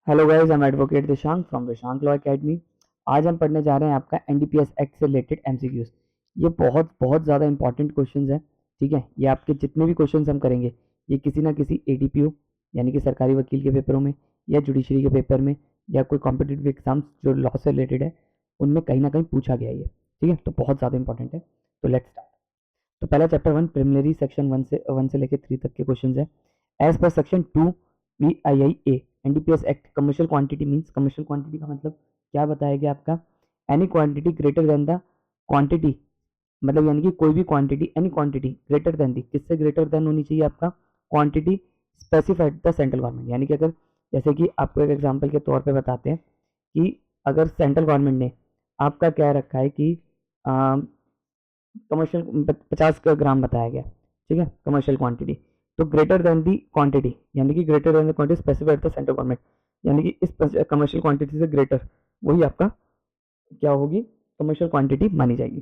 Hello guys, I am advocate Dishank from Dishank law academy. आज हम पढ़ने जा रहे हैं आपका एनडीपीएस एक्ट से रिलेटेड एमसीक्यूज। ये बहुत बहुत ज़्यादा इंपॉर्टेंट क्वेश्चंस हैं। ठीक है, ये आपके जितने भी क्वेश्चंस हम करेंगे ये किसी ना किसी एडीपीओ यानी कि सरकारी वकील के पेपरों में या जुडिशरी के पेपर में या कोई कॉम्पिटिटिव एग्जाम्स जो लॉ से रिलेटेड है उनमें कहीं ना कहीं पूछा गया है ये। ठीक है, तो बहुत ज़्यादा इंपॉर्टेंट है। तो लेट्स स्टार्ट। तो पहला चैप्टर 1 प्रिलिमिनरी सेक्शन 1 से लेकर 3 तक के क्वेश्चन है। As per section 2 VIIA NDPS act, commercial quantity means, commercial quantity का मतलब क्या बताया गया आपका? Any quantity greater than the quantity, मतलब यानी कि कोई भी क्वांटिटी, any quantity greater than the, किससे ग्रेटर देन होनी चाहिए आपका? Quantity specified the central government. यानी कि अगर जैसे कि आपको एक एग्जांपल के तौर पे बताते हैं कि अगर सेंट्रल गवर्नमेंट ने आपका क्या रखा है कि कमर्शियल 50 ग्राम बताया गया, ठीक है, कमर्शियल क्वांटिटी, तो ग्रेटर देन दी क्वांटिटी यानी कि greater than the quantity specified the central government, यानी कि इस कमर्शियल क्वांटिटी से ग्रेटर, वही आपका क्या होगी? कमर्शियल क्वांटिटी मानी जाएगी।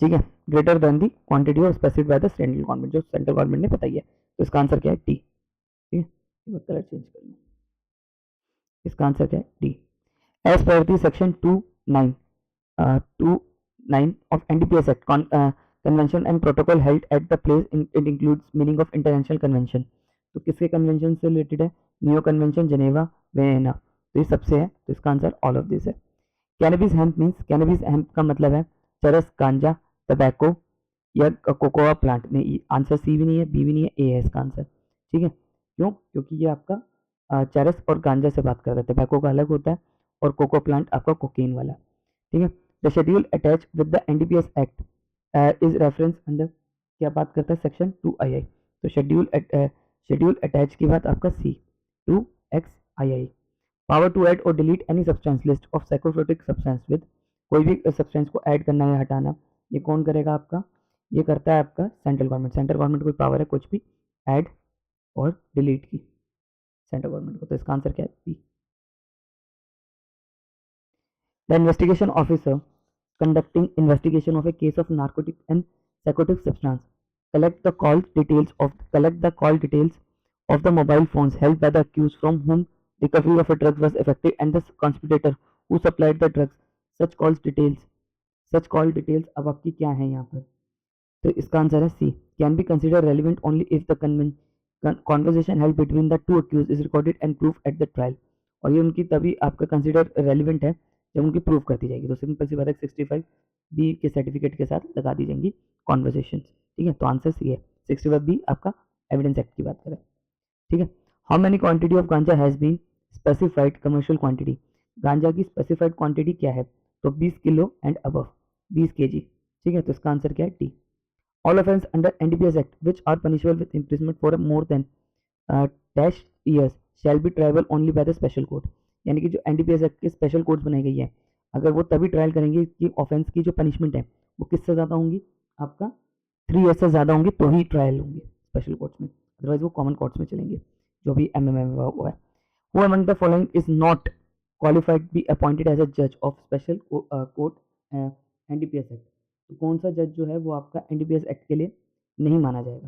ठीक है, ग्रेटर देन दी क्वांटिटी और specified by the central government, जो सेंट्रल गवर्नमेंट ने बताई है। तो इसका आंसर क्या है? डी। ठीक है, कलर चेंज कर लो। इसका आंसर क्या है? D. As per the section 2(9) of NDPS Act, convention and protocol held at the place it includes meaning of international convention। तो किसके कन्वेंशन से रिलेटेड है? न्यू कन्वेंशन, जेनेवा, वियना, तो ये सबसे है। तो इसका आंसर ऑल ऑफ दिस है। Cannabis hemp means, cannabis hemp का मतलब है चरस, गांजा, टबैको या कोकोआ प्लांट। नहीं, आंसर सी भी नहीं है, बी भी नहीं है, ए है इसका आंसर। ठीक है, क्यों? क्योंकि ये आपका चरस और गांजा से बात करता है, टबैको का अलग होता है और कोको प्लांट आपका कोकीन वाला। ठीक है, the schedule attach with the NDPS act is reference under, क्या बात करता है? Section 2II। तो शेड्यूल अटैच की बात आपका सी 2XII। पावर टू ऐड और delete any substance, list of psychotropic substance with, कोई भी सब्सटेंस को ऐड करना या हटाना, ये कौन करेगा आपका? ये करता है आपका सेंट्रल गवर्नमेंट। सेंट्रल गवर्नमेंट को पावर है कुछ भी ऐड और डिलीट की, सेंट्रल गवर्नमेंट को। तो इसका आंसर क्या है? B. The investigation officer conducting investigation of a case of narcotic and psychotic substance collect the call details of the mobile phones held by the accused from whom recovery of a drug was effected and the conspirator who supplied the drugs। such call details अब आपकी क्या है यहाँ पर? तो इसका answer है C, can be consider relevant only if the conversation held between the two accused is recorded and proof at the trial. और ये उनकी तभी आपका कंसिडर रेलिवेंट है जब उनकी प्रूफ कर दी जाएगी। तो सिंपल सी बात है, 65 बी के सर्टिफिकेट के साथ लगा दी जाएंगी कॉन्वर्जेशन। ठीक है, तो आंसर सी है। 65 बी आपका एविडेंस एक्ट की बात करें। ठीक है, how many quantity of ganja has been specified commercial quantity, ganja की स्पेसिफाइड क्वांटिटी क्या है? तो 20 किलो एंड अबव, 20 केजी। ठीक है, तो इसका आंसर क्या है? T. All offense under NDPS Act which are punishable with imprisonment for more than dash years shall be triable only by the special court। यानी कि जो एनडीपीएस एक्ट के स्पेशल कोर्ट्स बनाई गई है, अगर वो तभी ट्रायल करेंगे कि ऑफेंस की जो पनिशमेंट है वो किससे ज़्यादा होंगी? आपका 3 ईयर्स से ज़्यादा होंगी तो ही ट्रायल होंगे स्पेशल कोर्ट्स में, अदरवाइज वो कॉमन कोर्ट्स में चलेंगे जो भी एमएमए हुआ है। Who among the following is not qualified to be appointed as a judge of special court NDPS Act? तो कौन सा जज जो है वो आपका एनडीपीएस एक्ट के लिए नहीं माना जाएगा?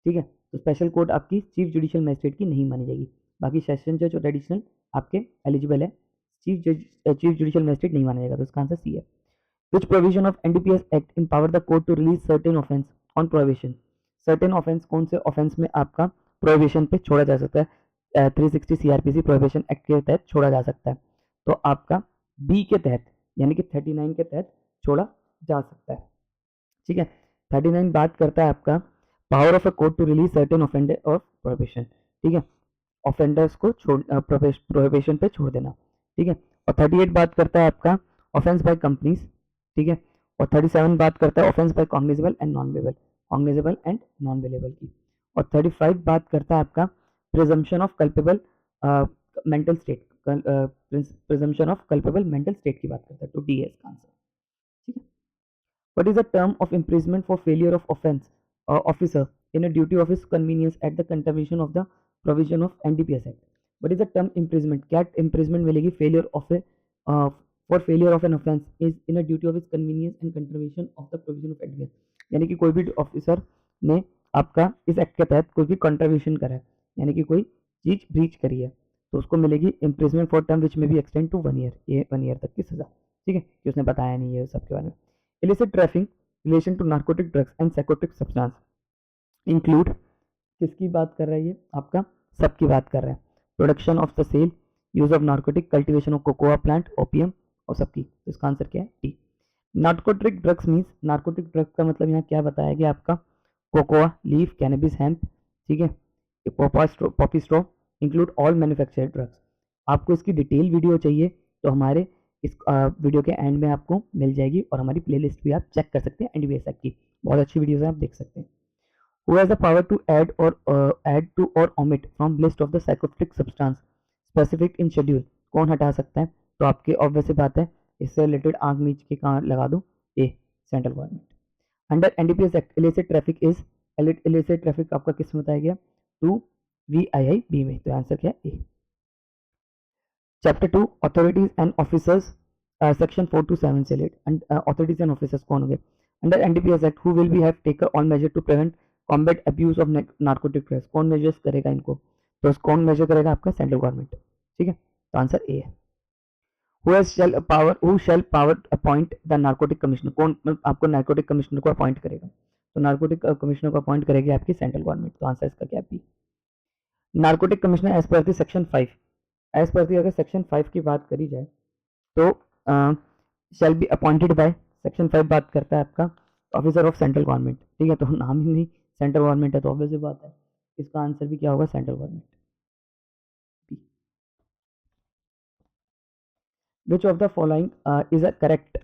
ठीक है, तो स्पेशल कोर्ट आपकी चीफ जुडिशियल मजिस्ट्रेट की नहीं मानी जाएगी, बाकी सेशन जज और एडिशनल आपके एलिजिबल है। चीफ जुडिशियल मजिस्ट्रेट नहीं माना जाएगा, तो इसका आंसर सी है। Which provision of NDPS act empower the court to release certain offence on prohibition? Certain offence, कौन से ऑफेंस में आपका प्रोहिबिशन पे छोड़ा जा सकता है? 360 सीआरपीसी प्रोहिबिशन एक्ट के तहत छोड़ा जा सकता है। तो आपका बी के तहत यानी कि 39 के तहत छोड़ा जा सकता है। ठीक है, 39 बात करता है आपका power of a court to release certain offender of prohibition. ठीक है, ऑफेंडर्स को प्रोहिबिशन पे छोड़ देना। ठीक है, और 38 बात करता है आपका ऑफेंस बाय कंपनीज। ठीक है, और 37 बात करता है offence by cognizable and non bailable की। और 35 बात करता है आपका presumption of culpable mental state, presumption of culpable mental state की बात करता है। तो डी है इसका आंसर। ठीक है, what is the term of imprisonment for failure of offense officer in a duty of his convenience at the contravention of the provision of NDPS Act? What is the term imprisonment? क्या imprisonment मिलेगी? failure of a for failure of an offense is in a duty of his convenience and contravention of the provision of NDPS। यानी कि कोई भी officer ने आपका इस act के तहत कोई भी कंट्रीब्यूशन करा है, यानी कि कोई चीज ब्रीच करी है, तो उसको मिलेगी इम्प्रिजमेंट फॉर टर्म विच में भी एक्सटेंड टू 1 ईयर, ये 1 ईयर तक की सजा, ठीक है, कि उसने बताया नहीं है सबके बारे में। Illicit trafficking relation to narcotic drugs and psychotic substance include, किसकी बात कर रहा है ये आपका, सबकी बात कर रहा है, production of the sale, use of narcotic, cultivation of cocoa plant, opium और सबकी। तो इसका आंसर क्या है, T. Narcotic drugs means, narcotic drugs का मतलब यहाँ क्या बताया गया आपका, कोकोआ लीफ, कैनबिस हेम्प, ठीक है, Poppy straw, include all manufactured drugs. आपको इसकी डिटेल वीडियो चाहिए तो हमारे इस वीडियो के एंड में आपको मिल जाएगी, और हमारी प्लेलिस्ट भी आप चेक कर सकते हैं एनडीबीएस एक्ट की, बहुत अच्छी वीडियोस है, आप देख सकते हैं। Who has the power to add to or omit from list of the psychotropic substance specific in schedule? कौन हटा सकता है, तो आपकी ऑब्वियस सी बात है, इससे रिलेटेड आंख मीच के कहाँ लगा दो, A, central government. Under NDPS act illicit traffic is, illicit traffic आपका किस में बताया गया, 2VII-B में, तो आंसर क्या है, A. Chapter 2 authorities and officers, section 4 to 7 से रिलेटेड, ऑथोरिटीज एंड ऑफिसर्स कौन होंगे, under NDPS act who will be have taken all measure to prevent combat abuse of narcotic drugs, कौन मेजर्स करेगा इनको, तो कौन मेजर करेगा, आपका सेंट्रल गवर्नमेंट, ठीक है, तो आंसर ए है। Who shall power appoint the narcotic commissioner, कौन आपको नार्कोटिक कमिश्नर को अपॉइंट करेगा, तो नार्कोटिक कमिश्नर को अपॉइंट करेगी आपकी सेंट्रल गवर्नमेंट, तो आंसर इसका क्या है, narcotic commissioner as per section 5, as per अगर सेक्शन 5 की बात करी जाए तो shall be appointed by, section 5 बात करता है आपका ऑफिसर ऑफ सेंट्रल गवर्नमेंट, ठीक है, तो नाम ही नहीं सेंट्रल गवर्नमेंट है, तो ऑब्वियस बात है इसका आंसर भी क्या होगा, central government. Which of the following is a correct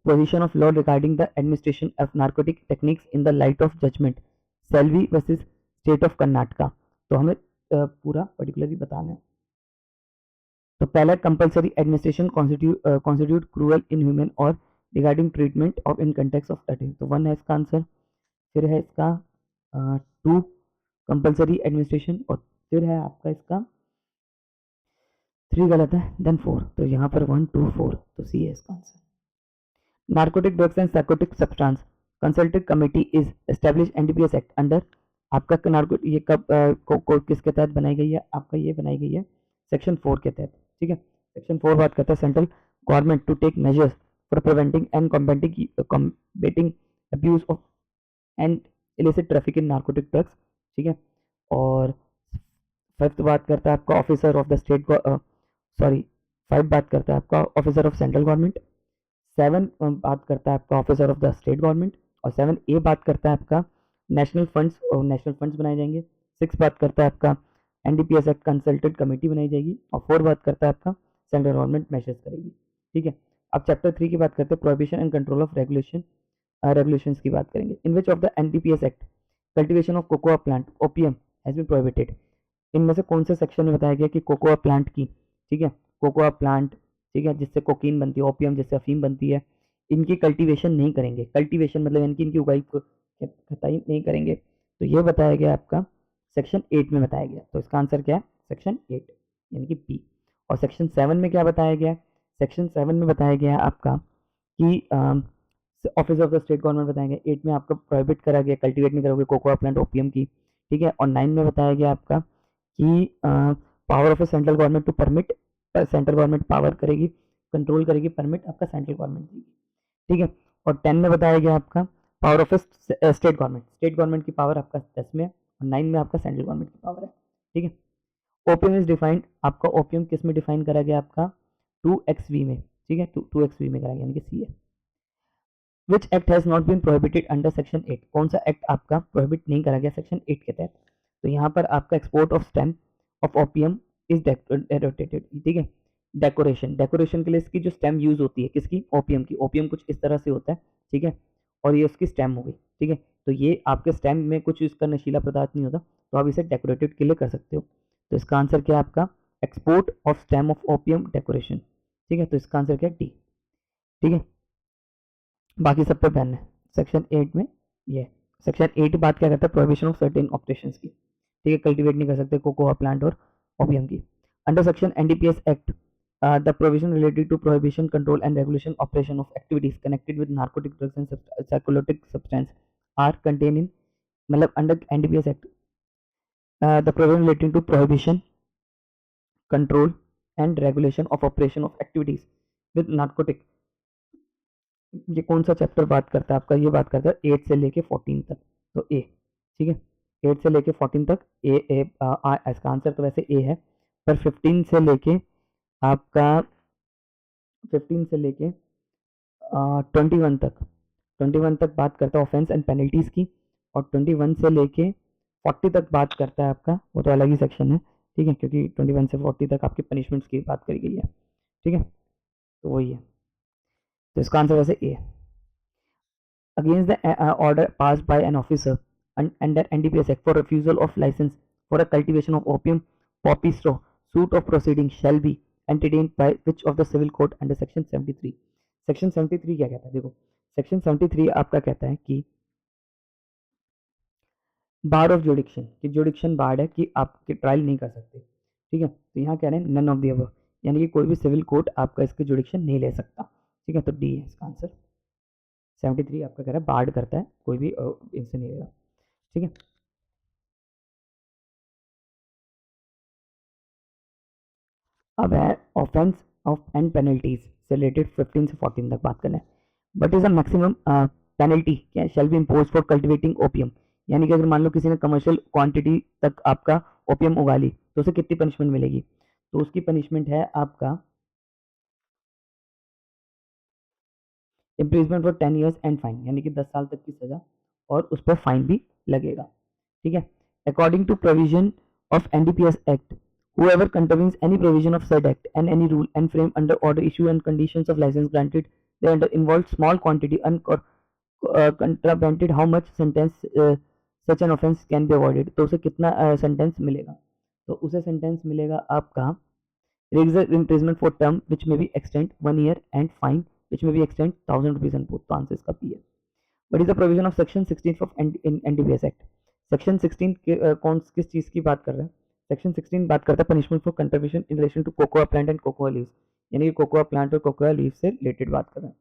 position of law regarding the administration of narcotic techniques in the light of judgment Selvi versus state of Karnataka, तो हमें पूरा पर्टिकुलरली बताना है। तो पहला compulsory administration constitute cruel, inhuman और regarding treatment of in context of study, तो 1 है इसका आंसर। फिर है इसका 2 कंपल्सरी एडमिनिस्ट्रेशन, और फिर है आपका इसका 3 गलत है, देन 4, तो यहाँ पर 1 2 4, तो सी है इसका answer. Narcotic drugs and psychotic substance consultative committee is establish NDPS act under, आपका नार्को ये कब किसके तहत बनाई गई है, आपका ये बनाई गई है सेक्शन 4 के तहत, ठीक है। सेक्शन 4 बात करता है central government to take measures for preventing and combating abuse of and illicit traffic in narcotic drugs, ठीक है। और 5th बात करता है आपका officer of the state, sorry 5 बात करता है आपका ऑफिसर ऑफ सेंट्रल गवर्नमेंट, 7 बात करता है आपका officer of the state government, और 7A बात करता है आपका नेशनल फंड्स, और नेशनल फंड्स बनाए जाएंगे। 6 बात करता है आपका एनडीपीएस एक्ट कंसल्टेड कमेटी बनाई जाएगी, और 4 बात करता है आपका सेंट्रल गवर्नमेंट मेजर्स करेगी, ठीक है। अब चैप्टर 3 की बात करते हैं, prohibition and control of regulations की बात करेंगे। In which of the NDPS act cultivation of cocoa plant opium has been prohibited, इनमें से कौन से सेक्शन में बताया गया कि कोकोआ प्लांट की, ठीक है, कोकोआ प्लांट, ठीक है, जिससे कोकीन बनती है, ओपियम जिससे अफीम बनती है, इनकी कल्टीवेशन नहीं करेंगे, कल्टीवेशन मतलब इनकी उगाई खताई नहीं करेंगे, तो ये बताया गया आपका सेक्शन 8 में बताया गया, तो इसका आंसर क्या है, सेक्शन 8 यानी कि बी। और सेक्शन 7 में क्या बताया गया, सेक्शन 7 में बताया गया आपका कि office of the state government बताया गया, 8 में आपका प्रोहिबिट करा गया, कल्टीवेट नहीं करोगे कोकोआ प्लांट ओपियम की, ठीक है। और 9 में बताया गया आपका कि power of central government to permit, central government power करेगी, कंट्रोल करेगी, परमिट आपका सेंट्रल गवर्नमेंट देगी, ठीक है। और 10 में बताया गया आपका पावर ऑफ स्टेट गवर्नमेंट की पावर आपका 10 में, और 9 में आपका सेंट्रल गवर्नमेंट की पावर है, ठीक है। ओपियम इज डिफाइंड, आपका ओपियम किस में डिफाइन करा गया, आपका 2XV में, ठीक है, 2XV में करा गया, यानी कि सी है। Which act has not been prohibited under section 8, कौन सा एक्ट आपका प्रोहिबिट नहीं करा गया सेक्शन 8 के तहत, तो यहाँ पर आपका export of stem of opium is derotated, ठीक है। डेकोरेशन के लिए इसकी जो स्टेम यूज होती है, किसकी, ओपियम की, ओपियम कुछ इस तरह से होता है, ठीक है, और ये उसकी स्टेम हो गई, ठीक है। तो ये आपके स्टेम में कुछ इसका नशीला पदार्थ नहीं होता, तो आप इसे डेकोरेटेड के लिए कर सकते हो, तो इसका आंसर क्या है आपका, export of stem of opium decoration, ठीक है, तो इसका आंसर क्या है, डी, ठीक है। बाकी सब पे पेन है सेक्शन 8 में, ये सेक्शन 8 बात क्या करता है, प्रोहिबिशन ऑफ सर्टेन ऑपरेशंस की, ठीक है, कल्टीवेट नहीं कर सकते कोकोआ प्लांट और ओपियम की। Under section NDPS act the provision related to prohibition, control and regulation operation of activities connected with narcotic drugs and psychotic substance are contained in, मतलब under NDPS Act the provision relating to prohibition control and regulation of operation of activities with narcotic. ये कौन सा chapter बात करता है आपका? ये बात करता है 8 से लेके 14 तक, तो ए, ठीक है, 8 से लेके 14 तक ए, इसका आंसर तो वैसे ए है, पर 15 से लेके आपका 15 से लेके 21 तक, 21 तक बात करता है ऑफेंस एंड पेनल्टीज की, और 21 से लेके 40 तक बात करता है आपका, वो तो अलग ही सेक्शन है, ठीक है, क्योंकि 21 से 40 तक आपकी पनिशमेंट्स की बात करी गई है, ठीक है, तो वही है, तो इसका आंसर वैसे ए है। Against the order passed by an officer under NDPS Act for refusal of license for a cultivation of opium poppy straw, suit of proceeding shall be entertained by which of the civil code under section 73। section 73 क्या कहता है? देखो, section 73 आपका कहता है कि बार of जुडिक्शन, कि जुडिक्शन बार है कि आपके ट्रायल नहीं कर सकते, ठीक है, तो यहाँ कह रहे हैं नन ऑफ द अबव, यानी कि कोई भी सिविल कोर्ट आपका इसके जुडिक्शन नहीं ले सकता, ठीक है, तो डी है इसका आंसर। 73 आपका कह रहा है बार्ड करता है, कोई भी इनसे नहीं लेगा, ठीक है। अब है ऑफेंस ऑफ एंड पेनल्टीज से रिलेटेड 15 से 14 तक बात करें। But is a maximum penalty क्या shall be impose for cultivating opium, यानी कि अगर मान लो किसी ने कमर्शियल क्वांटिटी तक आपका ओपियम उगा ली तो उसे कितनी पनिशमेंट मिलेगी? तो उसकी पनिशमेंट है आपका imprisonment for 10 years and fine, यानी कि 10 साल तक की सजा, और उस पर फाइन भी लगेगा, ठीक है। According to provision of NDPS act, whoever contravenes any provision of said act and any rule and frame under order issue and conditions of license granted thereunder involved small quantity contravened, how much sentence such an offense can be avoided, तो उसे कितना sentence मिलेगा? तो उसे sentence मिलेगा आपका regular imprisonment for term which may be extend 1 year and fine which may be extend 1000 rupees and both, तो answer इसका पी है। What is the provision of section 16 of NDPS Act? Section 16 कौन किस चीज की बात कर रहे हैं? सेक्शन 16 बात करता है punishment for contribution in relation to cocoa plant and cocoa leaves, यानी कि कोकोआ प्लांट और कोकोआ लीव से रिलेटेड बात कर रहे हैं,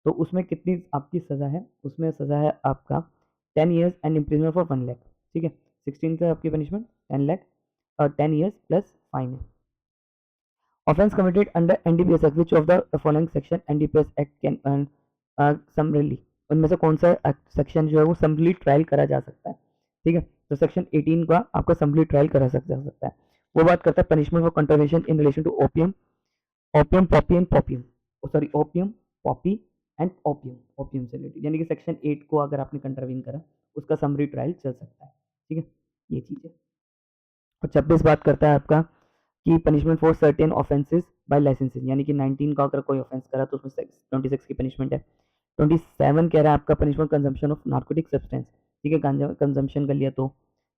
तो उसमें कितनी आपकी सजा है? उसमें सजा है आपका 10 years and imprisonment for 1 lakh, ठीक है, 16 का आपकी पनिशमेंट 10 लाख और 10 ईयर्स प्लस फाइन है। Offense committed under NDPS Act, which of the following section NDPS Act can summarily, उनमें से कौन सा सेक्शन जो है वो समरी ट्रायल करा जा सकता है, ठीक है, तो सेक्शन 18 का आपका समरी ट्रायल करा सकता है, वो बात करता है punishment for contravention in relation to opium, opium poppy and poppium, sorry opium poppy and opium, opium से रिलेटेड, यानी कि सेक्शन 8 को अगर आपने कंट्रवीन करा उसका समरी ट्रायल चल सकता है, ठीक है, ये चीज़ है। और 26 बात करता है आपका कि punishment for certain offences by licensing, यानी कि 19 का अगर कोई ऑफेंस करा तो उसमें 26 की पनिशमेंट है। 27 कह रहा है आपका punishment consumption of narcotic substance, ठीक है, गांजा कंजम्पशन कर लिया तो।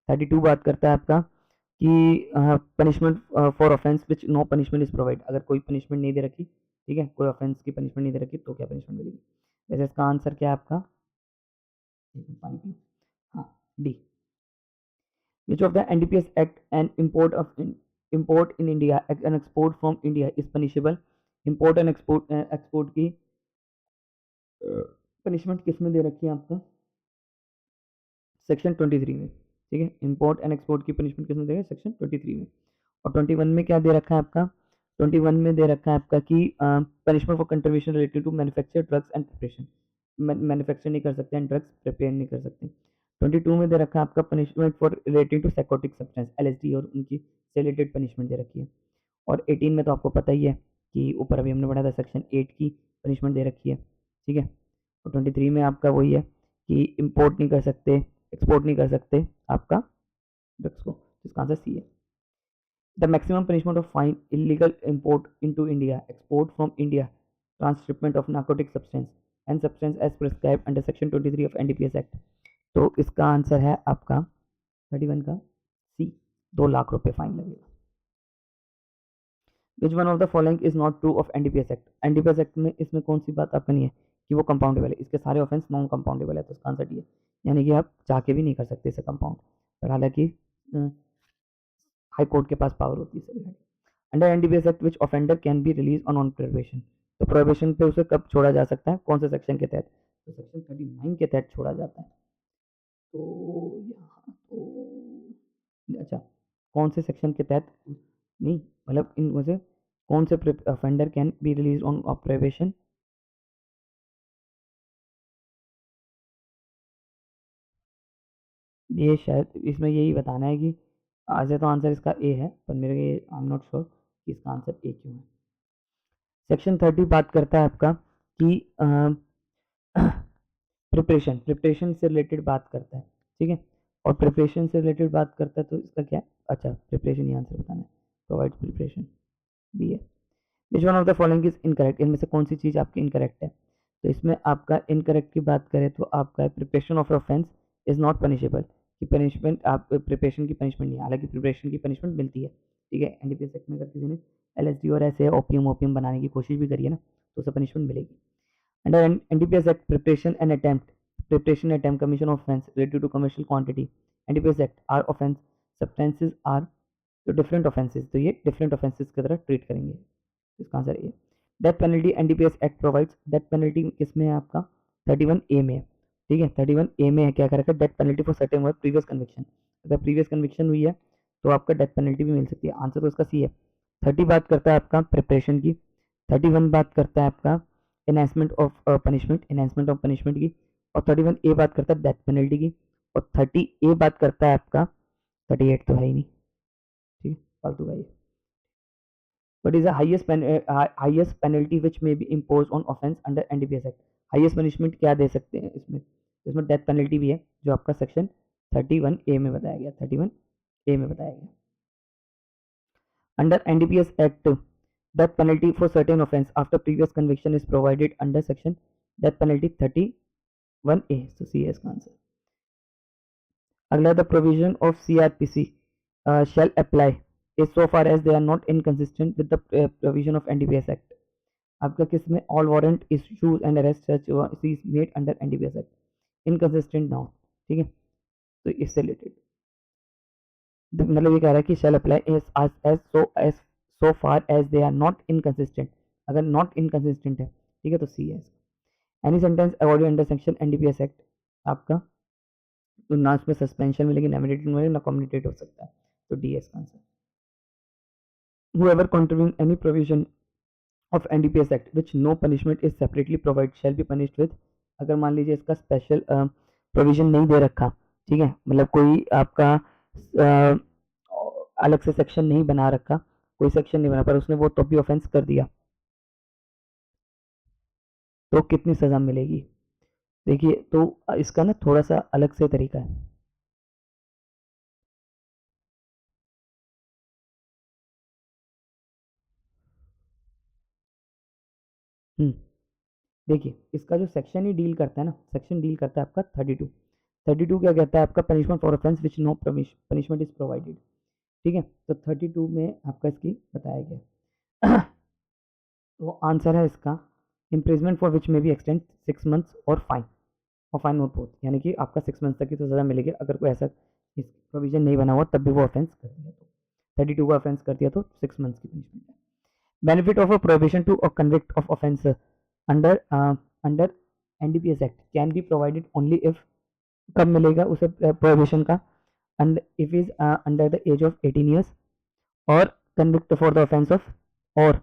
32 बात करता है आपका कि punishment for offence which no punishment is provide, अगर कोई पनिशमेंट नहीं दे रखी, ठीक है, कोई ऑफेंस की पनिशमेंट नहीं दे रखी तो क्या पनिशमेंट मिलेगी? वैसे इसका आंसर क्या है आपका? पानी पी, हाँ, D. Which of the NDPS Act and import in India and export from India is punishable? Import and export की पनिशमेंट किस में दे रखी है आपका? सेक्शन 23 में, ठीक है, इंपोर्ट एंड एक्सपोर्ट की पनिशमेंट किस में देगा? सेक्शन 23 में। और 21 में क्या दे रखा है आपका? 21 में दे रखा है आपका कि punishment for contribution related to manufacture drugs and preparation, manufacture नहीं कर सकते एंड ड्रग्स प्रिपेयर नहीं कर सकते। 22 में दे रखा है आपका punishment for relating to psychotic substance LSD और उनकी से रिलेटेड पनिशमेंट दे रखी है। और 18 में तो आपको पता ही है कि ऊपर अभी हमने पढ़ा था सेक्शन 8 की पनिशमेंट दे रखी है, ठीक है। और 23 में आपका वही है कि इंपोर्ट नहीं कर सकते, एक्सपोर्ट नहीं कर सकते आपका ड्रग्स को, इसका आंसर सी है। The maximum punishment of fine illegal import into India, export from India, transshipment of narcotic substance and substance as prescribe under section 23 of NDPS act, तो इसका आंसर है आपका 31 का सी, 2 लाख रुपए फाइन लगेगा। Which one of the following is not true of NDPS act, NDPS act में इसमें कौन सी बात आपका नहीं है कि वो कंपाउंडेबल है? इसके सारे ऑफेंस नॉन कंपाउंडेबल है, तो इसका आंसर डी है, यानी कि आप चाह के भी नहीं कर सकते इसे कंपाउंड, पर हालांकि हाई कोर्ट के पास पावर होती है। Under NDPS act which offender can be release on prohibition, तो प्रोहिबिशन पे उसे कब छोड़ा जा सकता है, कौन से सेक्शन के तहत? तो सेक्शन 39 के तहत छोड़ा जाता है। तो यहाँ तो अच्छा, कौन से सेक्शन के तहत? नहीं, मतलब इनमें से कौन से offender can be release on probation? ये शायद इसमें यही बताना है कि ऐसे तो आंसर इसका ए है, पर मेरे आई एम नॉट श्योर कि इसका आंसर ए क्यों है। सेक्शन 30 बात करता है आपका कि प्रिपरेशन से रिलेटेड बात करता है, ठीक है। और प्रिपरेशन से रिलेटेड बात करता है तो इसका क्या है? अच्छा, प्रिपरेशन ही आंसर बताना है। प्रोवाइड प्रिपरेशन बी है। Which one of the following is incorrect? इनमें से कौन सी चीज़ आपकी इनकरेक्ट है? तो इसमें आपका इनकरेक्ट की बात करें तो आपका है preparation of offence is not punishable, कि पनिशमेंट आप प्रिपरेशन की पनिशमेंट नहीं है, हालांकि प्रिपरेशन की पनिशमेंट मिलती है, ठीक है। एनडीपीएस एक्ट में अगर किसी ने एलएसडी और ऐसे ओपियम बनाने की कोशिश भी करी है ना, तो उसे पनिशमेंट मिलेगी। Under NDPS act preparation attempt commission of offense related to commercial quantity, NDPS Act are offense substances are तो डिफरेंट ऑफेंसेस, तो ये डिफरेंट ऑफेंसेस की तरह ट्रीट करेंगे। इसका answer A. Death penalty NDPS act provides, death penalty किसमें है आपका? 31A में है, ठीक है। 31A में है क्या कर रखा है? Death penalty for certain work previous conviction. अगर प्रीवियस कन्विक्शन हुई है तो आपका डेथ पेनल्टी भी मिल सकती है। आंसर तो इसका सी है। 30 बात करता है आपका प्रिपरेशन की। 31 बात करता है आपका एनहांसमेंट ऑफ पनिशमेंट की। और 31A बात करता है डेथ पेनल्टी की। और 30A बात करता है आपका, 38 तो है ही नहीं, ठीक है, फालतू का ये। What is the highest penalty which may be imposed on offense under NDPS Act? Highest punishment क्या दे सकते हैं इसमें? इसमें डेथ पेनल्टी भी है, जो आपका सेक्शन 31A में बताया गया, 31A में बताया गया। Under NDPS Act, death penalty for certain offense after previous conviction is provided under section death penalty 31A, so C is का आंसर। अगला, the provision of CRPC shall apply is so far as they are not inconsistent with the provision of NDPS Act. आपका किस में? All warrant issues and arrest search is made under NDPS act, inconsistent now, ठीक है। तो इससे related मतलब ये कह रहा है कि shall apply as so far as they are not inconsistent. अगर नॉट इनकंसिस्टेंट है, ठीक है, तो सी है। Any sentence awarded under section NDPS act, आपका तो ना उसमें सस्पेंशन मिलेगी, ना इमीडिएट मिलेगी, ना कम्युनिकेट हो सकता है, तो डी है इसका answer. whoever contravene any provision of NDPS Act which no punishment is separately provided shall be punished with, अगर मान लीजिए इसका स्पेशल प्रोविजन नहीं दे रखा, ठीक है, मतलब कोई आपका अलग से सेक्शन नहीं बना रखा, कोई सेक्शन नहीं बना, पर उसने वो तो भी ऑफेंस कर दिया, तो कितनी सजा मिलेगी? देखिए, तो इसका ना थोड़ा सा अलग से तरीका है। देखिए, इसका जो सेक्शन ही डील करता है ना, सेक्शन डील करता है आपका 32। 32 क्या कहता है आपका? Punishment for offence which no punishment is provided, ठीक है। तो 32 में आपका इसकी बताया गया तो आंसर है इसका इम्प्रिजमेंट फॉर विच में भी एक्सटेंड 6 मंथ्स और फाइन और बोथ, यानी कि आपका 6 मंथ्स तक की तो सज़ा मिलेगी अगर कोई ऐसा इस प्रोविजन नहीं बना हुआ तब भी वो ऑफेंस कर दिया तो। 32 का ऑफेंस कर दिया तो 6 मंथ्स की पनिशमेंट है। Benefit of a prohibition to a convict of offence under under NDPS act can be provided only if, कब मिलेगा उसे प्रोहिबिशन का? And if is under the age of 18 years और convict for the offence of, और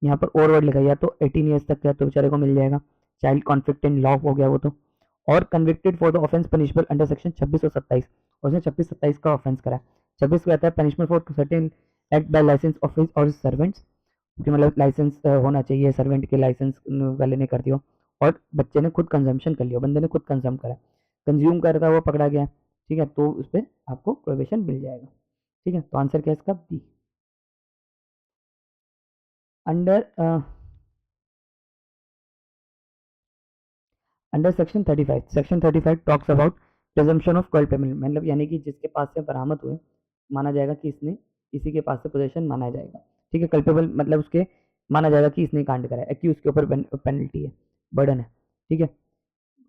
यहाँ पर और word लिखा, या तो 18 ईयर्स तक का तो बेचारे को मिल जाएगा, चाइल्ड कॉन्फ्लिक्ट इन लॉ हो गया वो तो, और convicted for the offence punishable under section 26 और 27, और उसने 26-27 का ऑफेंस करा है। 26 कहता है punishment for certain act by license office और सर्वेंट्स, कि मतलब लाइसेंस होना चाहिए, सर्वेंट के लाइसेंस वाले ने कर दिया, और बच्चे ने खुद कंजम्पशन कर लिया, बंदे ने खुद कंज्यूम करा, कंज्यूम करता हुआ पकड़ा गया, ठीक है, तो उस पर आपको प्रोहिबिशन मिल जाएगा, ठीक है। तो आंसर क्या है इसका? B. Under under section 35, section 35 talks about presumption of culpable, मतलब यानी कि जिसके पास से बरामद हुए माना जाएगा कि इसने, इसी के पास से पोजेशन माना जाएगा, ठीक है। कल्पेबल मतलब उसके माना जाएगा कि इसने कांड करा है, एक्यूज के ऊपर पेनल्टी है, बर्डन है, ठीक है।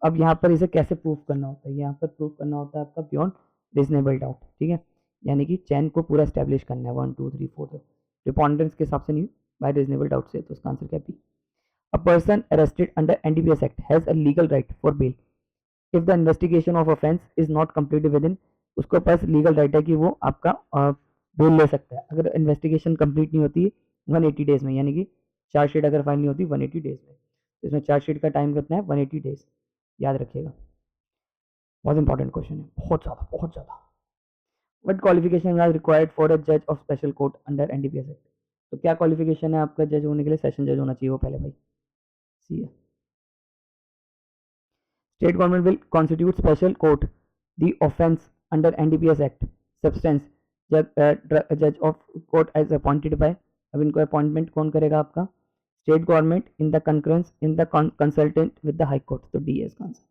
अब यहाँ पर इसे कैसे प्रूव करना होता है? यहाँ पर प्रूव करना होता है आपका बियॉन्ड रीजनेबल डाउट, ठीक है, यानी कि चैन को पूरा स्टैब्लिश करना है 1 2 3 4 रिपोंडेंस के हिसाब से नहीं, बाय रीजनेबल डाउट से, तो उसका आंसर क्या है? A person arrested under NDPS Act has a legal right for bail if the investigation of offense is not completed within, उसके पास लीगल राइट है कि वो आपका वो ले सकता है अगर इन्वेस्टिगेशन कंप्लीट नहीं होती 180 डेज में, यानी कि चार्जशीट अगर फाइल नहीं होती 180 डेज में, तो इसमें चार्जशीट का टाइम कितना है 180 डेज, याद रखिएगा, बहुत इंपॉर्टेंट क्वेश्चन है, बहुत ज़्यादा बहुत ज़्यादा। What qualification are required for a जज of special court under NDPS act, तो क्या क्वालिफिकेशन है आपका जज होने के लिए, सेशन जज होना चाहिए वो पहले भाई, सी है। State government will constitute special court. The offence under NDPS Act. Substance. Judge of court as appointed by. अब इनको अपॉइंटमेंट कौन करेगा आपका, state government in the concurrence in the consultant with the high court, तो D S का answer.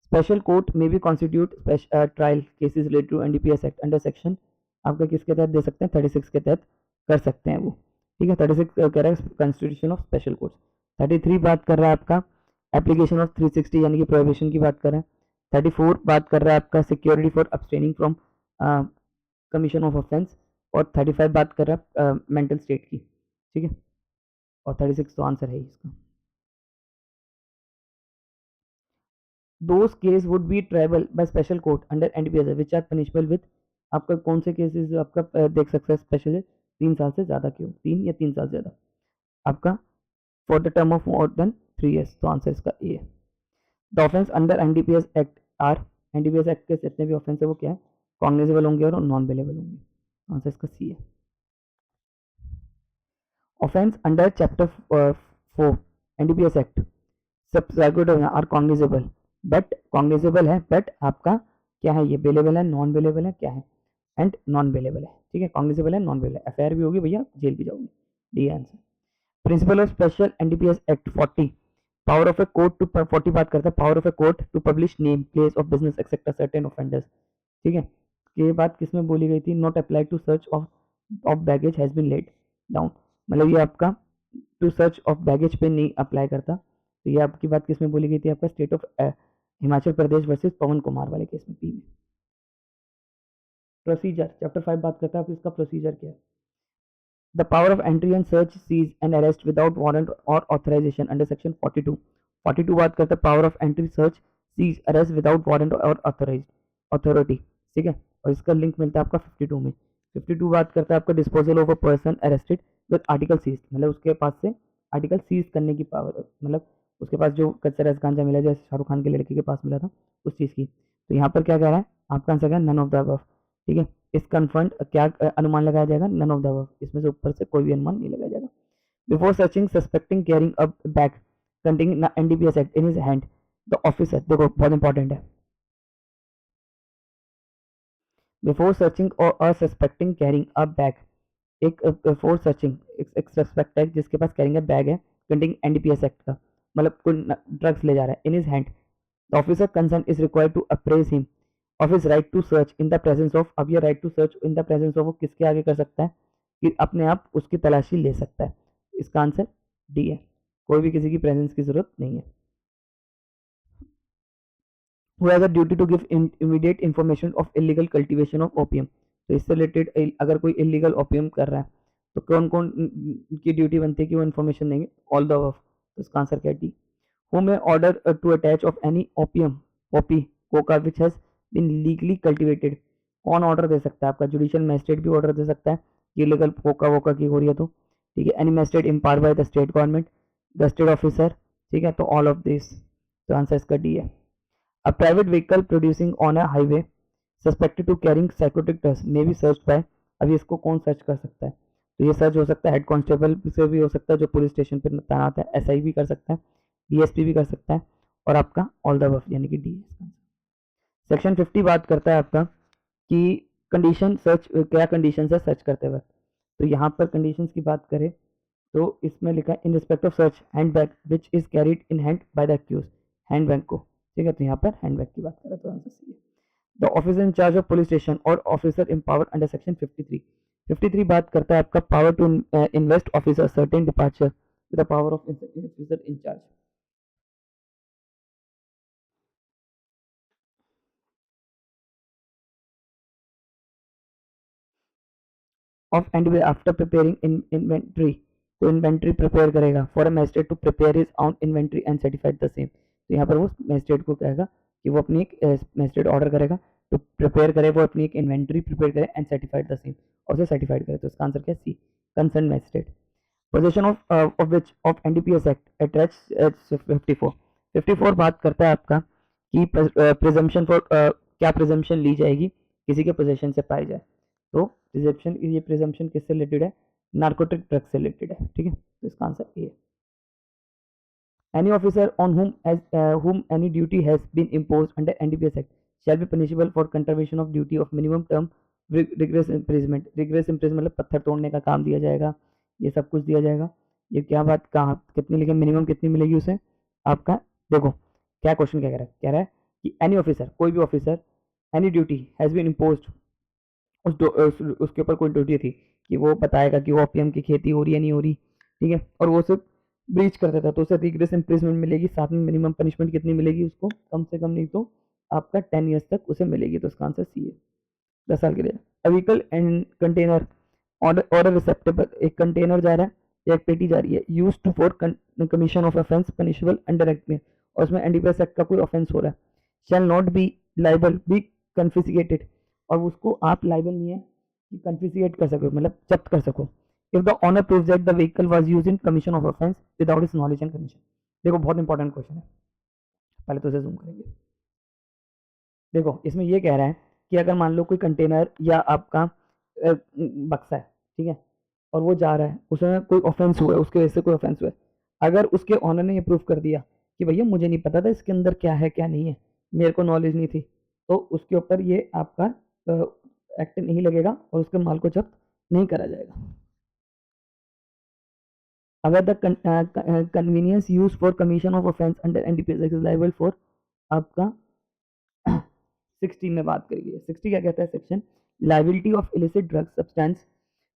Special court में भी constitute trial cases related to NDPS act under section, आपका किसके तहत दे सकते हैं, 36 के तहत कर सकते हैं वो, ठीक है। 36 कह रहा है कॉन्स्टिट्यूशन ऑफ स्पेशल कोर्ट। 33 बात कर रहा है आपका एप्लीकेशन ऑफ 360 यानी कि प्रोहिबिशन की बात कर रहा है। 34 बात कर रहा है आपका security for abstaining from commission of offence, और 35 बात कर रहा है मेंटल स्टेट की, ठीक है, और 36 तो आंसर है इसका। Those case would be triable by special court under NDPS which are punishable with, आपका कौन से केसेस आपका देख सकता है स्पेशल 3 साल से ज़्यादा, क्यों 3 या 3 साल से ज़्यादा, आपका for the term of more than 3 years, तो आंसर इसका ए है। The offence under NDPS act are, NDPS act के जितने भी ऑफेंस है वो क्या है, कॉग्निजेबल होंगे और नॉन बेलेबल होंगे, आंसर इसका सी है। Offence under chapter 4 NDPS act सब आर कॉग्निजेबल, बट कॉग्निजेबल है बट आपका क्या है, ये बेलेबल है नॉन बेलेबल है क्या है, एंड नॉन बेलेबल है, ठीक है, कॉग्निजेबल है नॉन बेलेबल है, एफआईआर भी होगी भैया, जेल भी जाओगे, D answer. Principle of special NDPS act 40, power of a court to 40 बात करता है power of a court to publish name place of business etcetera certain offenders, ठीक है। ये बात किसमें बोली गई थी, not apply to search of baggage has been laid down, मतलब ये आपका टू सर्च ऑफ बैगेज पे नहीं अप्लाई करता, तो ये आपकी बात किसमें बोली गई थी, आपका state of Himachal Pradesh versus Pawan Kumar वाले केस में, पी में। प्रोसीजर चैप्टर 5 बात करता है, आप इसका प्रोसीजर क्या है, the power of entry and search, seize and arrest without warrant or authorization under section 42, 42 बात करता है power of entry search seize arrest without warrant और ऑथोराइज अथॉरिटी, ठीक है, और इसका लिंक मिलता है आपका 52 में। 52 बात करता है आपका disposal of a person arrested with article seize, मतलब उसके पास से आर्टिकल सीज करने की पावर, मतलब उसके पास जो कच्चा रस गांजा मिला जैसे शाहरुख खान के लड़के के पास मिला था उस चीज़ की, तो यहाँ पर क्या कह रहा है आपका आंसर क्या है, नन ऑफ द अबव, ठीक है। इस कन्फर्ट क्या अनुमान लगाया जाएगा, नन ऑफ द अबव, इसमें से ऊपर से कोई भी अनुमान नहीं लगाया जाएगा। Before searching suspecting carrying a bag containing NDPS act in his hand, the officer, देखो बहुत इंपॉर्टेंट है, बिफोर सर्चिंग और a suspecting carrying a bag, एक बिफोर सर्चिंग एक सस्पेक्ट है जिसके पास कैरिंग अ बैग है कंटेनिंग एनडीपीएस एक्ट का, मतलब कोई ड्रग्स ले जा रहा है, in his hand the officer concern is required to apprise him of his right to search in the presence of, अब ये right to search in the presence of किसके आगे कर सकता है कि अपने आप उसकी तलाशी ले सकता है, इसका आंसर डी है, कोई भी किसी की प्रेजेंस की जरूरत नहीं है। who has a duty to give immediate information of illegal cultivation of opium, तो इससे रिलेटेड अगर कोई इलीगल ओपियम कर रहा है तो कौन कौन की ड्यूटी बनती है कि वो इन्फॉर्मेशन देंगे, ऑल द अबव, तो इसका आंसर क्या है D. Who may order to attach of any opium poppy coca which has been legally cultivated, कौन ऑर्डर दे सकता है, आपका जुडिशियल मैजिस्ट्रेट भी ऑर्डर दे सकता है कि इलीगल कोका वोका की हो रही है तो, ठीक है, any magistrate empowered by the state government, the state officer, ठीक है, तो ऑल ऑफ दिस, तो आंसर इसका डी है। A private vehicle producing on a highway suspected to carrying psychotic drugs may be searched by, अभी इसको कौन search कर सकता है, तो ये सर्च हो सकता है हेड कांस्टेबल से भी हो सकता है जो पुलिस स्टेशन पर तैनात है, एसआई भी कर सकता है, डीएसपी भी कर सकता है, और आपका ऑल द अबव यानी कि डी। सेक्शन 50 बात करता है आपका कि कंडीशन सर्च, क्या कंडीशन है सर्च करते वक्त, तो यहाँ पर कंडीशंस की बात करें तो इसमें लिखा है in respect of search hand bag which is carried in hand by the accuse, hand bag को, ठीक है, तो यहाँ पर हैंड बैग की बात करें तो आंसर सी है। The officer in charge of police station और ऑफिसर एम्पावर्ड अंडर सेक्शन 53, 53 बात करता है आपका power to invest officer certain departure with the power of officer in charge of and after preparing in inventory, तो inventory prepare करेगा for a magistrate to prepare his own inventory and certified the same, तो यहाँ पर वो magistrate को कहेगा कि वो अपनी एक मैजिस्ट्रेट ऑर्डर करेगा तो प्रिपेयर करे वो अपनी एक इन्वेंट्री प्रिपेयर करे एंड सर्टिफाइड द सेम, और उसे सर्टिफाइड करे। तो इसका आंसर क्या है? C, concern magistrate. Position of which of NDPS act attach 54। 54 बात करता है आपका कि प्रिजम्पशन फॉर क्या प्रिजम्पशन ली जाएगी किसी के पोजेशन से पाई जाए। तो प्रिजम्पशन, ये प्रिजम्पशन किससे रिलेटेड है? नार्कोटिक ड्रग से रिलेटेड है, ठीक है। तो इसका आंसर ए है। Any officer on whom any duty has been imposed under NDPS Act shall be punishable for contravention of duty of minimum term rigorous imprisonment। rigorous imprisonment मतलब पत्थर तोड़ने का काम दिया जाएगा, ये सब कुछ दिया जाएगा। ये क्या बात, कहाँ कितनी लिखे, मिनिमम कितनी मिलेगी उसे आपका? देखो क्या क्वेश्चन क्या कह रहा है कि एनी ऑफिसर, कोई भी officer, any duty has been imposed, उसके ऊपर कोई ड्यूटी थी कि वो बताएगा कि वो ओपीएम की खेती हो रही है नहीं हो रही, ठीक है, और वो सिर्फ ब्रीच करता था तो उसे रिग्रेस इम्प्रिजमेंट मिलेगी, साथ में मिनिमम पनिशमेंट कितनी मिलेगी उसको? कम से कम नहीं तो आपका 10 ईयर्स तक उसे मिलेगी। तो इसका आंसर सी है, 10 साल के लिए। व्हीकल एंड कंटेनर ऑर्डर रिसेप्टेबल, एक कंटेनर जा रहा है या एक पेटी जा रही है, use to for commission of offence punishable under act में, और उसमें एनडीपीएस एक्ट का कोई ऑफेंस हो रहा है, shall not be liable be confiscated, और उसको आप लाइबल नहीं है कि कन्फिस्केट कर सको, मतलब जब्त कर सको। If the owner proves that the vehicle was used in commission of offence without his knowledge and consent. देखो बहुत इंपॉर्टेंट क्वेश्चन है, पहले तो इसे जूम करेंगे। देखो इसमें ये कह रहा है कि अगर मान लो कोई कंटेनर या आपका बक्सा है, ठीक है, और वो जा रहा है, उसमें कोई ऑफेंस हुआ है, उसके वजह से कोई ऑफेंस हुआ है, अगर उसके ऑनर ने ये प्रूफ कर दिया कि भैया मुझे नहीं पता था इसके अंदर क्या है क्या नहीं है, मेरे को नॉलेज नहीं थी, तो उसके ऊपर ये आपका एक्ट नहीं लगेगा और उसके माल को जब्त नहीं करा जाएगा। अगर the convenience use for commission of offence under NDPS act is liable for आपका 60 में बात करेंगे। 60 क्या कहता है section? Liability of illicit drug substance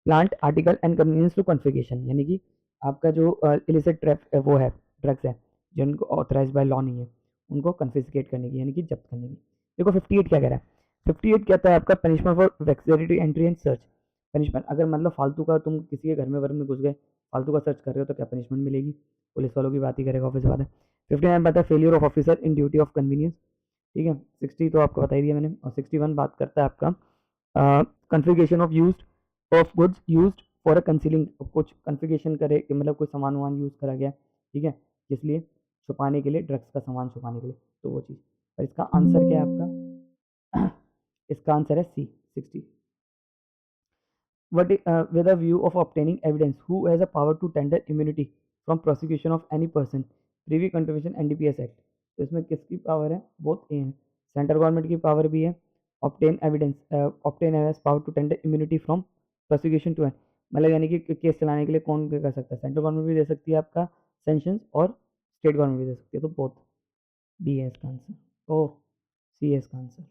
plant article and convenience to configuration, यानी कि आपका जो इलिसिट वो है ड्रग्स है जिनको ऑथराइज बाय लॉ नहीं है, उनको कन्फिस्केट करने की, यानी कि जब्त करने की। देखो 58 क्या कह रहा है? 58 कहता है आपका punishment for vexatory entry and search. Punishment, अगर मतलब फालतू का तुम किसी के घर में वर में घुस गए, फालतू का सर्च कर रहे हो, तो क्या पनिशमेंट मिलेगी? पुलिस वालों की बात ही करेगा, ऑफिस बात है। 59 बताया failure of officer in duty of convenience, ठीक है। 60 तो आपको बता ही दिया मैंने, और 61 बात करता है आपका configuration of used of goods used for a concealing, कुछ कन्फिगरेशन करे कि मतलब कोई सामान वामान यूज करा गया, ठीक है, इसलिए छुपाने के लिए, ड्रग्स का सामान छुपाने के लिए, तो वो चीज़। और इसका आंसर क्या है आपका? इसका आंसर है सी, 60। What with a view of obtaining evidence, who has a power to tender immunity from prosecution of any person privy contribution NDPS Act। तो इसमें किसकी पावर है? बोथ ए हैं, सेंट्रल गवर्नमेंट की पावर भी है, obtain evidence, obtain has power to tender immunity from prosecution to an, मतलब यानी कि केस चलाने के लिए कौन कर सकता है? सेंट्रल गवर्नमेंट भी दे सकती है आपका सेंक्शन, और स्टेट गवर्नमेंट भी दे सकती है, तो बोथ। बी है इसका आंसर, ओ सी है इसका आंसर।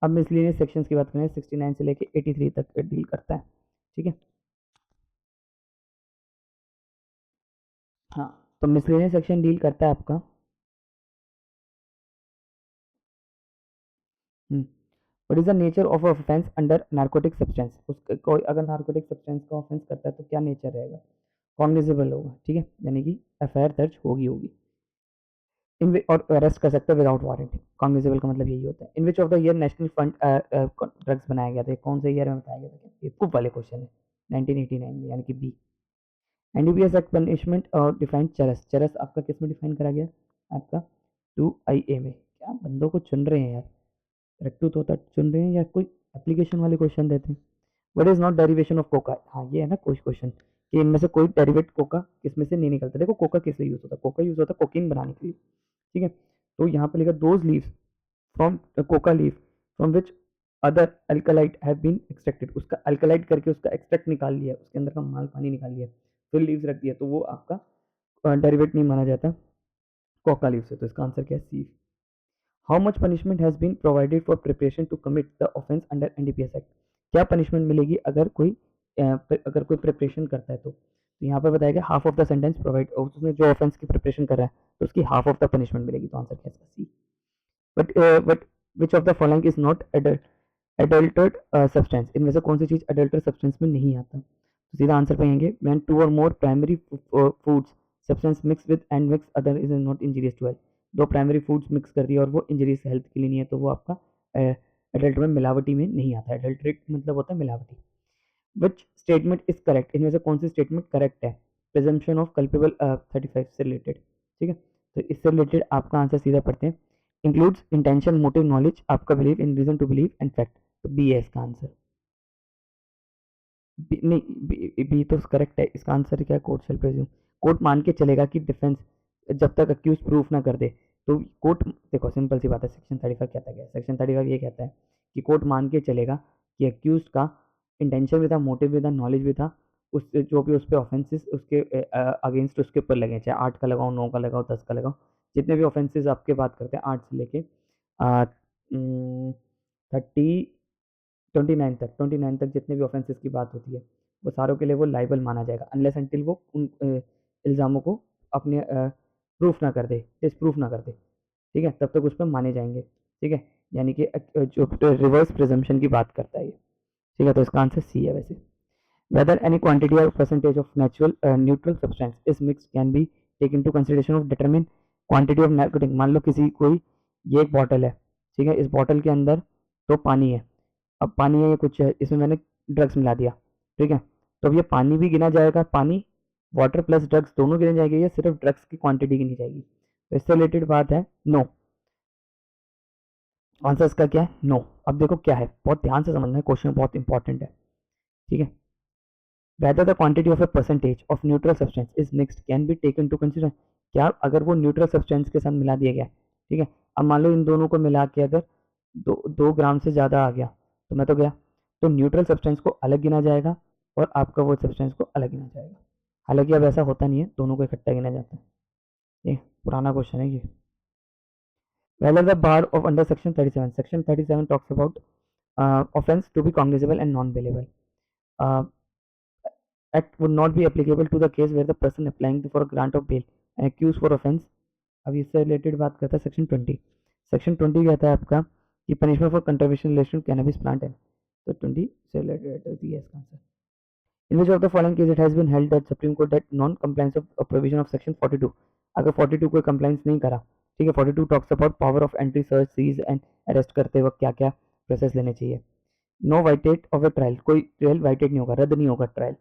अब मिसलेनियस सेक्शंस की बात करें, 69 से लेके 83 तक डील करता है, ठीक है। हाँ, तो मिसलेनियस सेक्शन डील करता है आपका what is the nature of offence under narcotic substance. उसका कोई अगर नार्कोटिक सब्सटेंस का ऑफेंस करता है तो क्या नेचर रहेगा? कॉग्निजेबल होगा, ठीक है, यानी कि एफआईआर दर्ज होगी इन और अरेस्ट कर सकते हैं विदाउट वारंट। कॉग्निजेबल का मतलब यही होता है। In which of the year national fund drugs बनाया गया था, कौन से ईयर में बताया गया था? ये खूब वाले क्वेश्चन है, 1989 में, यानी कि बी। एनडीपीएस एक्ट पनिशमेंट और डिफाइन चरस, चरस आपका किस में डिफाइन करा गया? आपका 2IA में। क्या बंदों को चुन रहे हैं यार, रट्टू तोता चुन रहे हैं या कोई एप्लीकेशन वाले क्वेश्चन देते हैं। What is not derivation of Coca, हाँ ये है ना कुछ क्वेश्चन कि इनमें से कोई डेरिवेट कोका किसमें से नहीं निकलता। देखो कोका किस लिए यूज होता है? कोका यूज होता है कोकीन बनाने के लिए, ठीक है। तो यहाँ पे लिखा those leaves from coca leaf from which other alkaloid have been extracted, उसका अल्कलाइट करके उसका एक्सट्रैक्ट निकाल लिया, उसके अंदर का माल पानी निकाल लिया, फिर लीव्स रख दिया, तो वो आपका डेरिवेट नहीं माना जाता कोका लीव से। तो इसका आंसर क्या है? C. How much punishment has been provided for preparation to commit the offence under NDPS act. क्या पनिशमेंट मिलेगी अगर कोई प्रिपरेशन करता है? तो यहाँ पर बताया गया half of the sentence provide, उसने जो ऑफेंस की प्रिपरेशन कर रहा है तो उसकी हाफ ऑफ द पनिशमेंट मिलेगी। तो आंसर क्या है? C. But which of the following is not adulterated substance, इनमें से कौन सी चीज एडल्टर्ड सब्सटेंस में नहीं आता? तो सीधा आंसर पाएंगे when 2 or more primary foods substance mix with and mix other is not injurious to health. दो प्राइमरी फूड्स मिक्स कर दिया और वो इंजरीज हेल्थ के लिए नहीं है, तो वो आपका एडल्ट में मिलावटी में नहीं आता है। एडल्ट्रेट मतलब होता है मिलावटी। विच स्टेटमेंट इज करेक्ट, इनमें से कौन सी स्टेटमेंट करेक्ट है? प्रिजम्पशन ऑफ कल्पेबल 35 से रिलेटेड, ठीक है। तो इससे रिलेटेड आपका आंसर सीधा पढ़ते हैं। इंक्लूड्स इंटेंशन, मोटिव, नॉलेज, आपका believe in, reason to believe and fact. तो बी है इसका आंसर। नहीं, बी तो करेक्ट है। इसका आंसर क्या है? Court shell प्रेज्यूम। कोर्ट मान के चलेगा कि डिफेंस जब तक अक्यूज प्रूफ ना कर दे, तो कोर्ट, देखो सिंपल सी बात है, सेक्शन 35 कहता है, सेक्शन 35 ये कहता है कि कोर्ट मान के चलेगा कि अक्यूज का इंटेंशन भी था, मोटिव भी था, नॉलेज भी था, उस जो भी उस पर ऑफेंसेस उसके अगेंस्ट उसके ऊपर लगे, चाहे 8 का लगाओ, 9 का लगाओ, 10 का लगाओ, जितने भी ऑफेंसेस आपके बात करते हैं 8 से लेके 30 29 तक जितने भी ऑफेंसेस की बात होती है, वो सारों के लिए वो लाइबल माना जाएगा, अनलेस अनटिल वो उन इल्ज़ामों को अपने प्रूफ ना कर दे, डिसप्रूफ ना कर दे, ठीक है, तब तक उस पर माने जाएंगे, ठीक है। यानी कि जो रिवर्स प्रिजम्पशन की बात करता है ये, ठीक है। तो इसका आंसर सी है वैसे। वेदर एनी क्वांटिटी और percentage of natural neutral substance is mix can be take into consideration of determine quantity of narcotic. मान लो किसी कोई, ये एक बॉटल है, ठीक है, इस बॉटल के अंदर तो पानी है, अब पानी है ये कुछ है, इसमें मैंने ड्रग्स मिला दिया, ठीक है, तो अब ये पानी भी गिना जाएगा, पानी वाटर प्लस ड्रग्स दोनों गिने जाएंगे, या सिर्फ ड्रग्स की क्वांटिटी गिनी जाएगी? तो इससे रिलेटेड बात है नो। आंसर इसका क्या है? नो। अब देखो क्या है, बहुत ध्यान से समझना है, क्वेश्चन बहुत इंपॉर्टेंट है, ठीक है। whether the quantity of a percentage of neutral substance is mixed can be taken to consider। क्या अगर वो न्यूट्रल सब्सटेंस के साथ मिला दिया गया, ठीक है, अब मान लो इन दोनों को मिला के अगर 2 ग्राम से ज़्यादा आ गया, तो मैं तो गया, तो न्यूट्रल सब्सटेंस को अलग गिना जाएगा और आपका वो सब्सटेंस को अलग गिना जाएगा। हालांकि अब ऐसा होता नहीं है, दोनों को इकट्ठा गिना जाता है। ये पुराना क्वेश्चन है ये। Whether the bar of under section 37 talks about offense to be cognizable and non-bailable. Uh, Act would not be applicable to the case where the person applying for a grant of bail and accused for offense। अब इससे related बात करता है section 20। Section 20 कहता है आपका कि punishment for contribution relation cannabis plant है, तो 20 से रिलेटेड है इसका answer. In which of the following case it has been held that Supreme Court that non-compliance of a provision of section 42, अगर 42 कोई compliance नहीं करा, ठीक है, 42 talks about power of entry, search, seize and arrest करते वक्त क्या क्या प्रोसेस लेने चाहिए। No vitiated of a trial, कोई ट्रायल वाइटेट नहीं होगा, रद्द नहीं होगा trial.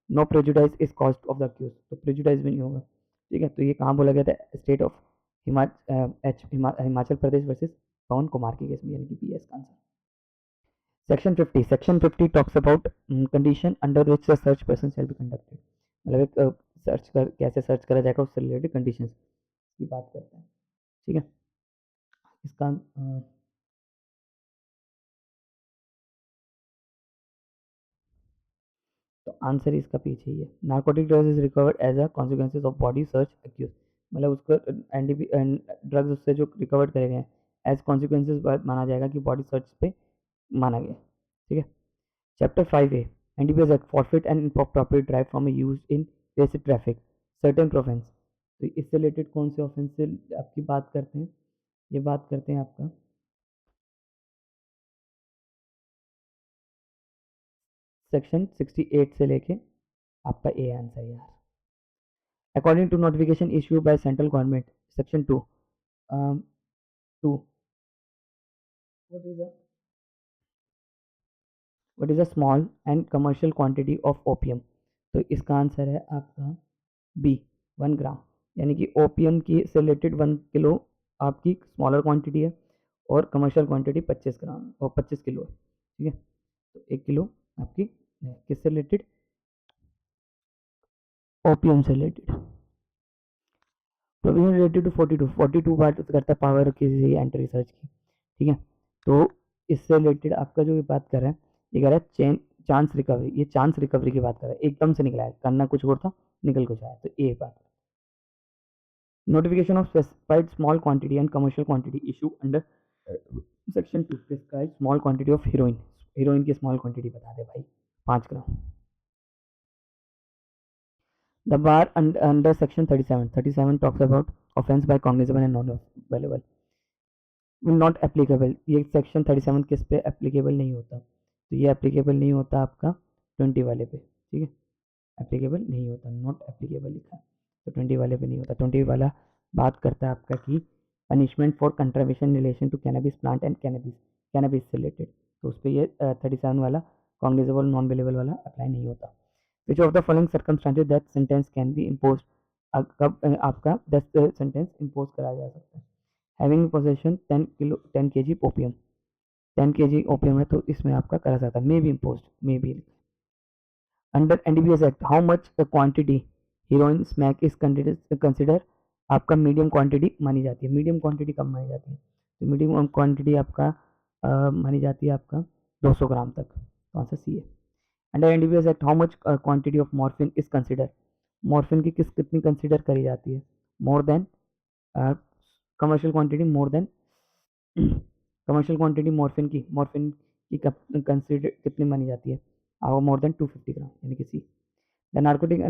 No prejudice is cost of the accuse, तो प्रेजुडाइज भी नहीं होगा, ठीक है। तो ये कहाँ बोला गया था? State of Himachal Pradesh versus Pawan Kumar के केस में, यानी कि पी एस का answer. Section 50 talks about condition under which the search person shall be conducted, मतलब एक सर्च कर कैसे सर्च करा जाएगा उससे रिलेटेड कंडीशंस की बात करते हैं, ठीक है। इसका तो आंसर इसका पीछे ही है। Narcotic drugs is recovered as a consequences of body search accuse, मतलब उसको एनडीपी ड्रग्स उससे जो रिकवर्ड करे गए एज कॉन्सिक्वेंसेज माना जाएगा कि बॉडी सर्च पे माना गया, ठीक है। Chapter 5A NDPS act forfeit and property drive from use in basic traffic certain offences. तो इससे रिलेटेड कौन से ऑफेंस से आपकी बात करते हैं? ये बात करते हैं आपका सेक्शन 68 से लेके आपका ए आंसर यार। According to notification issue by central government section 2 2 what is a what is a small and commercial quantity of opium। तो इसका आंसर है आपका बी 1 ग्राम, यानी कि ओपियम की से रिलेटेड 1 किलो आपकी स्मॉलर क्वांटिटी है और कमर्शियल क्वांटिटी 25 ग्राम और 25 किलो है, ठीक है। तो 1 किलो आपकी किससे रिलेटेड? ओपियम से रिलेटेड। प्रोविजन रिलेटेड टू 42 बात करता है पावर किसी एंटी रिसर्च की, ठीक है। तो इससे रिलेटेड आपका जो ये बात कर रहा है, ये कह रहा है चांस रिकवरी, ये चांस रिकवरी की बात कर रहा है, एकदम से निकला है, करना कुछ और था, निकल कुछ आया, तो ये बात। Notification of specified small quantity and commercial quantity issue under section 2 prescribe small quantity of heroine. Heroine की स्मॉल क्वांटिटी बता दे भाई, 5 ग्राम। The bar under section 37 talks about offense by cognizable and non-available will not applicable। ये section 37 किस पे applicable नहीं होता? तो ये एप्लीकेबल नहीं होता आपका 20 वाले पे, ठीक है, एप्लीकेबल नहीं होता, नॉट एप्लीकेबल लिखा है, तो 20 वाले पे नहीं होता। 20 वाला बात करता है आपका कि punishment for contravention relation to cannabis plant and cannabis से रिलेटेड, तो उस पर ये 37 वाला कॉग्निजेबल नॉन बेलेबल वाला अप्लाई नहीं होता। Which of the following circumstances that sentence can be impose, कब आपका 10 सेंटेंस इम्पोज करा जा सकता है। Having possession 10 kg opium, 10 kg opium है तो इसमें आपका करा जाता है, may be impose, may be. Under NDPS act how much quantity heroine smack is consider आपका मीडियम क्वांटिटी मानी जाती है। मीडियम क्वांटिटी कब मानी जाती है, तो मीडियम क्वांटिटी आपका मानी जाती है आपका 200 ग्राम तक, तो आंसर सी है। Under NDPS act how much quantity of morphine is consider, morphine की कितनी कंसिडर करी जाती है, more than commercial quantity, more than commercial quantity morphine की कंसिडर कितनी मानी जाती है, मोर देन 250 ग्राम, यानी कि C. The narcotic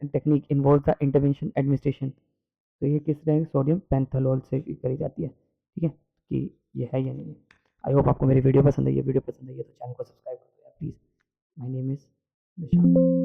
technique involve the intervention administration, तो ये किस तरह सोडियम पेंथोलोल से करी जाती है, ठीक है, कि ये है या नहीं है। आई होप आपको मेरी वीडियो पसंद आई है, वीडियो पसंद आई है तो चैनल को सब्सक्राइब कर दो please. My name is Nishant.